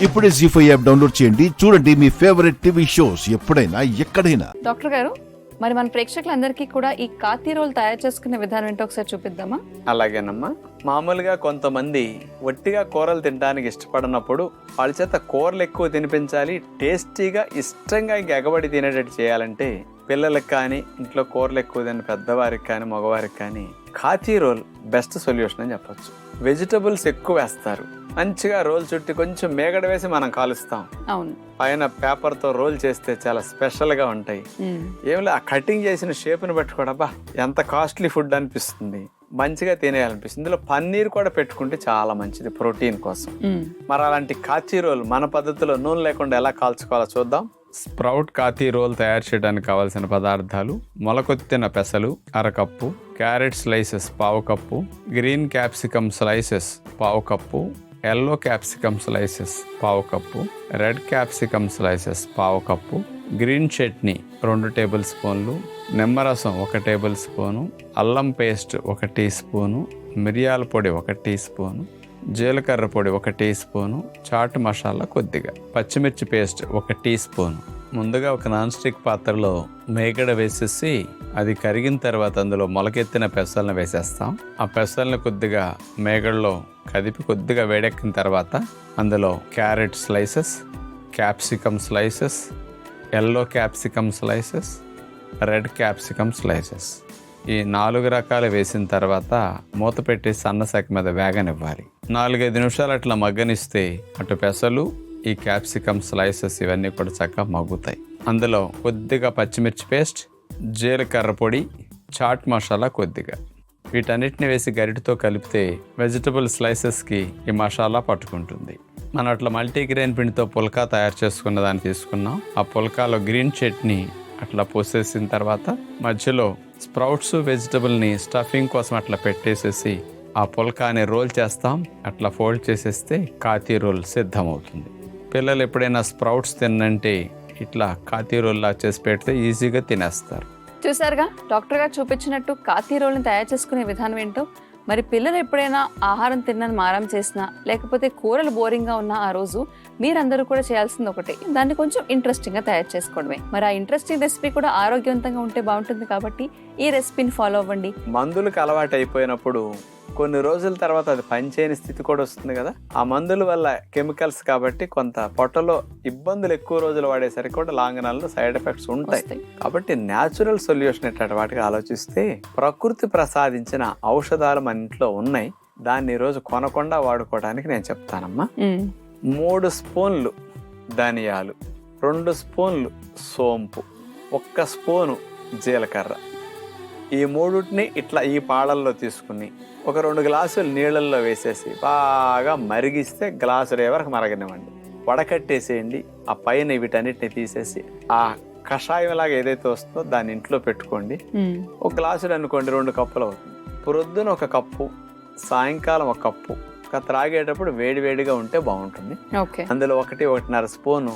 ఇప్పుడే జీ5 app download చేయండి. చూడండి మీ ఫేవరెట్ టీవీ షోస్ ఎప్పుడైనా ఎక్కడైనా. డాక్టర్ గారు, మరి మన ప్రేక్షకులందరికీ కూడా ఈ కాతి రోల్ తయారు చేసుకునే విధానం ఏంటో ఒకసారి చూపిద్దామా? అలాగేనమ్మా. మామూలుగా కొంతమంది ఒట్టిగా కూరలు తినడానికి ఇష్టపడినప్పుడు వాళ్ళ చేత కూరలు ఎక్కువ తినిపించాలి, టేస్టీగా ఇష్టంగా ఇంక ఎగబడి తినేటట్టు చేయాలంటే పిల్లలకు కానీ ఇంట్లో కూరలు ఎక్కువ తిన పెద్దవారికి కానీ మగవారికి కానీ కాతి రోల్ బెస్ట్ సొల్యూషన్ అని చెప్పొచ్చు. వెజిటబుల్స్ ఎక్కువ వేస్తారు, మంచిగా రోల్ చుట్టి కొంచెం మేగడ వేసి మనం కాలుస్తాం. అవును, పైన పేపర్ తో రోల్ చేస్తే చాలా స్పెషల్ గా ఉంటాయి. ఏమిలే ఆ కటింగ్ చేసిన షేప్ ని పెట్టుకోవడబ్బా ఎంత కాస్ట్లీ ఫుడ్ అనిపిస్తుంది, మంచిగా తినేయాలనిపిస్తుంది. ఇందులో పన్నీర్ కూడా పెట్టుకుంటే చాలా మంచిది ప్రోటీన్ కోసం. మరి అలాంటి కాచి రోల్ మన పద్ధతిలో నూనె లేకుండా ఎలా కాల్చుకోవాలో చూద్దాం. స్ప్రౌట్ కాతి రోల్ తయారు చేయడానికి కావాల్సిన పదార్థాలు: మొలకొత్తిన పెసలు అరకప్పు, క్యారెట్ స్లైసెస్ పావు కప్పు, గ్రీన్ క్యాప్సికమ్ స్లైసెస్ పావు కప్పు, ఎల్లో క్యాప్సికమ్ స్లైసెస్ పావు కప్పు, రెడ్ క్యాప్సికమ్ స్లైసెస్ పావు కప్పు, గ్రీన్ చట్నీ 2 టేబుల్ స్పూన్లు, నిమ్మరసం 1 టేబుల్ స్పూను, అల్లం పేస్ట్ 1 టీ స్పూను, మిరియాల పొడి 1 టీ స్పూను, జీలకర్ర పొడి 1 టీ స్పూను, చాట్ మసాలా కొద్దిగా, పచ్చిమిర్చి పేస్ట్ 1 టీ స్పూను. ముందుగా ఒక నాన్ స్టిక్ పాత్రలో మేగడ వేసేసి అది కరిగిన తర్వాత అందులో మొలకెత్తిన పెసలను వేసేస్తాం. ఆ పెసలను కొద్దిగా మేగడలో కదిపి కొద్దిగా వేడెక్కిన తర్వాత అందులో carrot slices, capsicum slices, yellow capsicum slices, red capsicum slices ఈ 4 రకాలు వేసిన తర్వాత మూత పెట్టి సన్న సెక మీద వేగనివ్వాలి. 4-5 నిమిషాలు అట్లా మగ్గనిస్తే అటు పెసలు, ఈ క్యాప్సికమ్ స్లైసెస్ ఇవన్నీ కూడా చక్కగా మగ్గుతాయి. అందులో కొద్దిగా పచ్చిమిర్చి పేస్ట్, జీలకర్ర పొడి, చాట్ మసాలా కొద్దిగా, వీటన్నిటిని వేసి గరిటతో కలిపితే వెజిటబుల్ స్లైసెస్కి ఈ మసాలా పట్టుకుంటుంది. మనం అట్లా మల్టీగ్రెయిన్ పిండితో పుల్కా తయారు చేసుకున్న దాన్ని తీసుకున్నాం. ఆ పుల్కాలో గ్రీన్ చట్నీ అట్లా పోసేసిన తర్వాత మధ్యలో స్ప్రౌట్స్ వెజిటబుల్ని స్టఫింగ్ కోసం అట్లా పెట్టేసేసి ఆ పుల్కాని రోల్ చేస్తాం. అట్లా ఫోల్డ్ చేసేస్తే కాతి రోల్ సిద్ధమవుతుంది. పిల్లలు ఎప్పుడైనా స్ప్రౌట్స్ తిన్నంటే ఇట్లా కాతి రోల్లా చేసి పెడితే ఈజీగా తినేస్తారు. చూసారుగా డాక్టర్ గారు చూపించినట్టు కాతి రోల్ని తయారు చేసుకునే విధానం ఏంటో. మరి పిల్లలు ఎప్పుడైనా ఆహారం తిన్నని మారం చేసినా, లేకపోతే కూరలు బోరింగ్గా ఉన్న ఆ రోజు మీరందరూ కూడా చేయాల్సింది ఒకటే, దాన్ని కొంచెం ఇంట్రెస్టింగ్గా తయారు చేసుకోవడమే. మరి ఆ ఇంట్రెస్టింగ్ రెసిపీ కూడా ఆరోగ్యవంతంగా ఉంటే బాగుంటుంది కాబట్టి ఈ రెసిపీని ఫాలో అవ్వండి. మందులకు అలవాటు అయిపోయినప్పుడు కొన్ని రోజుల తర్వాత అది పనిచేయని స్థితి కూడా వస్తుంది కదా. ఆ మందుల వల్ల కెమికల్స్ కాబట్టి కొంత పొట్టలో ఇబ్బందులు ఎక్కువ రోజులు వాడేసరికి కూడా లాంగనాల్లో సైడ్ ఎఫెక్ట్స్ ఉంటాయి. కాబట్టి న్యాచురల్ సొల్యూషన్ ఎట్లాంటి వాటికి ఆలోచిస్తే ప్రకృతి ప్రసాదించిన ఔషధాలు మన ఇంట్లో ఉన్నాయి. దాన్ని ఈరోజు కొనకుండా వాడుకోవడానికి నేను చెప్తానమ్మా. 3 స్పూన్లు ధనియాలు, 2 స్పూన్లు సోంపు, 1 స్పూను జీలకర్ర, ఈ 3టిని ఇట్లా ఈ పాళల్లో తీసుకుని ఒక 2 గ్లాసులు నీళ్ళల్లో వేసేసి బాగా మరిగిస్తే గ్లాసు వరకు మరగనివ్వండి. వడకట్టేసేయండి. ఆ పైన వీటన్నిటిని తీసేసి ఆ కషాయం లాగా ఏదైతే వస్తుందో దాన్ని ఇంట్లో పెట్టుకోండి. 1 గ్లాసులు అనుకోండి 2 కప్పులు అవుతుంది. ప్రొద్దున 1 కప్పు, సాయంకాలం 1 కప్పు. త్రాగేటప్పుడు వేడివేడిగా ఉంటే బాగుంటుంది. అందులో 1-1.5 స్పూను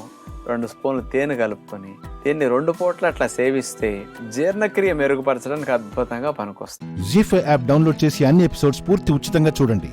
2 స్పూన్లు తేనె కలుపుకొని దీన్ని 2 పూటలు అట్లా సేవిస్తే జీర్ణక్రియ మెరుగుపరచడానికి అద్భుతంగా పనికొస్తుంది. జీ5 యాప్ డౌన్లోడ్ చేసి అన్ని ఎపిసోడ్స్ పూర్తి ఉచితంగా చూడండి.